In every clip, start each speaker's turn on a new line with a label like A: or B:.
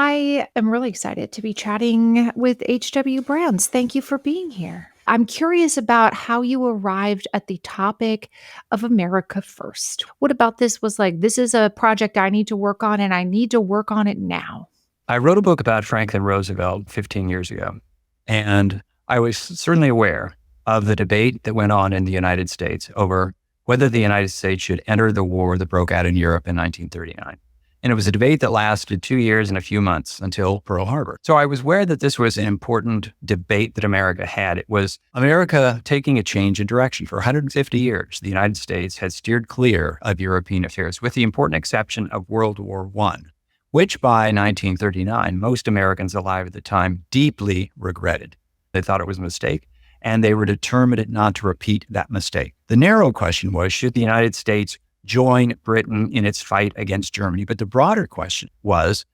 A: I am really excited to be chatting with H.W. Brands. Thank you for being here. I'm curious about how you arrived at the topic of America First. What about this was like, this is a project I need to work on and I need to work on it now?
B: I wrote a book about Franklin Roosevelt 15 years ago, and I was certainly aware of the debate that went on in the United States over whether the United States should enter the war that broke out in Europe in 1939. And it was a debate that lasted 2 years and a few months until Pearl Harbor. So I was aware that this was an important debate that America had. It was America taking a change in direction. For 150 years, the United States had steered clear of European affairs, with the important exception of World War I, which by 1939, most Americans alive at the time deeply regretted. They thought it was a mistake, and they were determined not to repeat that mistake. The narrow question was, should the United States join Britain in its fight against Germany? But the broader question was,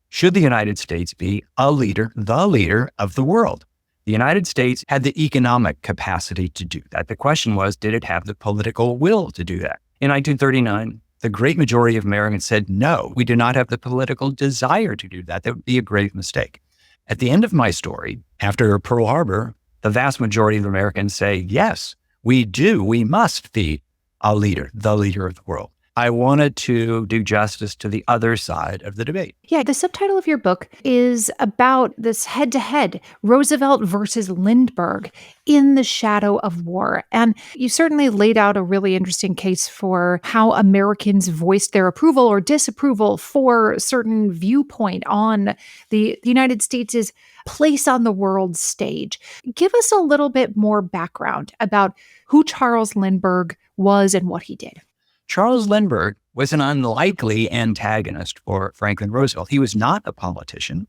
B: should the United States be the leader of the world? The United States had the economic capacity to do that. The question was, did it have the political will to do that? In 1939, the great majority of Americans said, no, we do not have the political desire to do that. That would be a grave mistake. At the end of my story, after Pearl Harbor, the vast majority of Americans say, yes, we do. We must be the leader of the world. I wanted to do justice to the other side of the debate.
A: Yeah, the subtitle of your book is about this head-to-head, Roosevelt versus Lindbergh in the shadow of war. And you certainly laid out a really interesting case for how Americans voiced their approval or disapproval for certain viewpoint on the United States' place on the world stage. Give us a little bit more background about who Charles Lindbergh was and what he did.
B: Charles Lindbergh was an unlikely antagonist for Franklin Roosevelt. He was not a politician.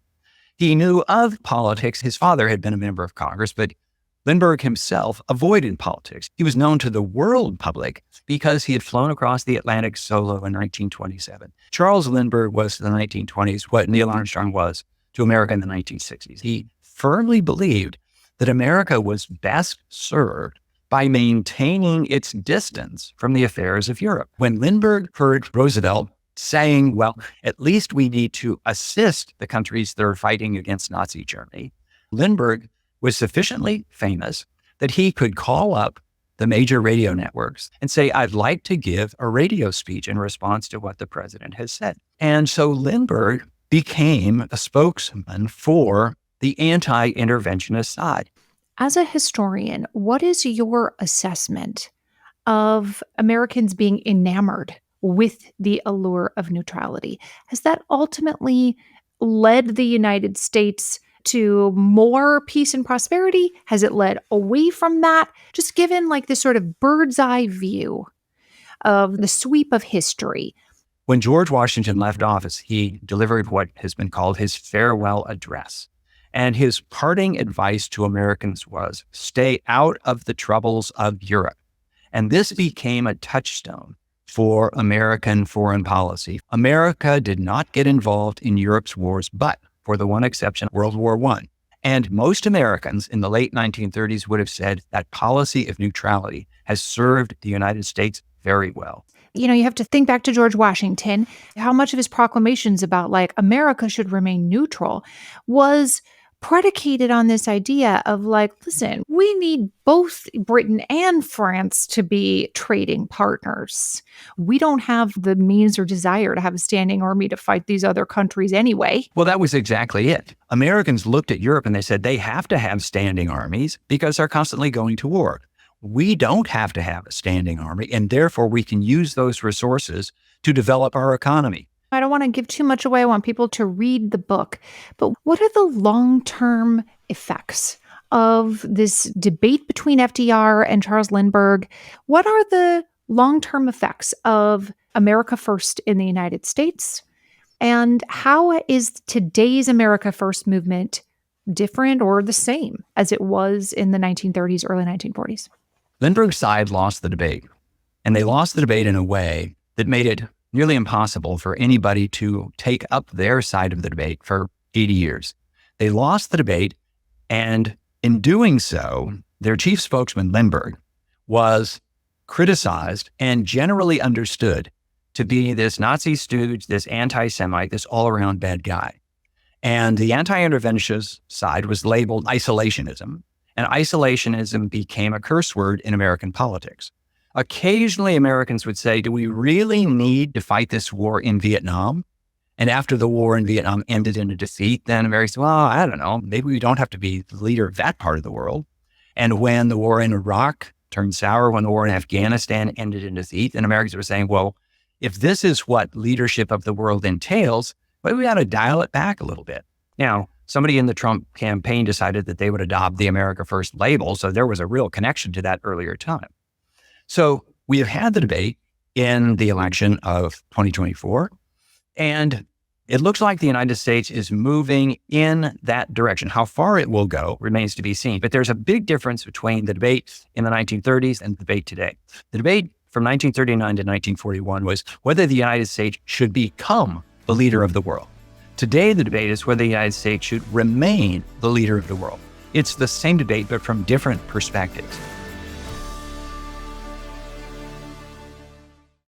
B: He knew of politics. His father had been a member of Congress, but Lindbergh himself avoided politics. He was known to the world public because he had flown across the Atlantic solo in 1927. Charles Lindbergh was to the 1920s what Neil Armstrong was to America in the 1960s. He firmly believed that America was best served by maintaining its distance from the affairs of Europe. When Lindbergh heard Roosevelt saying, well, at least we need to assist the countries that are fighting against Nazi Germany, Lindbergh was sufficiently famous that he could call up the major radio networks and say, I'd like to give a radio speech in response to what the president has said. And so Lindbergh became a spokesman for the anti-interventionist side.
A: As a historian, what is your assessment of Americans being enamored with the allure of neutrality? Has that ultimately led the United States to more peace and prosperity? Has it led away from that? Just given like this sort of bird's eye view of the sweep of history.
B: When George Washington left office, he delivered what has been called his farewell address. And his parting advice to Americans was, stay out of the troubles of Europe. And this became a touchstone for American foreign policy. America did not get involved in Europe's wars, but for the one exception, World War I. And most Americans in the late 1930s would have said that policy of neutrality has served the United States very well.
A: You know, you have to think back to George Washington. How much of his proclamations about like America should remain neutral was predicated on this idea of like, listen, we need both Britain and France to be trading partners. We don't have the means or desire to have a standing army to fight these other countries anyway.
B: Well, that was exactly it. Americans looked at Europe and they said they have to have standing armies because they're constantly going to war. We don't have to have a standing army, and therefore we can use those resources to develop our economy.
A: I don't want to give too much away. I want people to read the book. But what are the long-term effects of this debate between FDR and Charles Lindbergh? What are the long-term effects of America First in the United States? And how is today's America First movement different or the same as it was in the 1930s, early 1940s?
B: Lindbergh's side lost the debate, and they lost the debate in a way that made it nearly impossible for anybody to take up their side of the debate for 80 years. They lost the debate, and in doing so, their chief spokesman, Lindbergh, was criticized and generally understood to be this Nazi stooge, this anti-Semite, this all-around bad guy. And the anti-interventionist side was labeled isolationism. And isolationism became a curse word in American politics. Occasionally, Americans would say, do we really need to fight this war in Vietnam? And after the war in Vietnam ended in a defeat, then Americans said, well, I don't know, maybe we don't have to be the leader of that part of the world. And when the war in Iraq turned sour, when the war in Afghanistan ended in defeat, then Americans were saying, well, if this is what leadership of the world entails, maybe we ought to dial it back a little bit. Now, somebody in the Trump campaign decided that they would adopt the America First label, so there was a real connection to that earlier time. So we have had the debate in the election of 2024, and it looks like the United States is moving in that direction. How far it will go remains to be seen, but there's a big difference between the debate in the 1930s and the debate today. The debate from 1939 to 1941 was whether the United States should become the leader of the world. Today, the debate is whether the United States should remain the leader of the world. It's the same debate, but from different perspectives.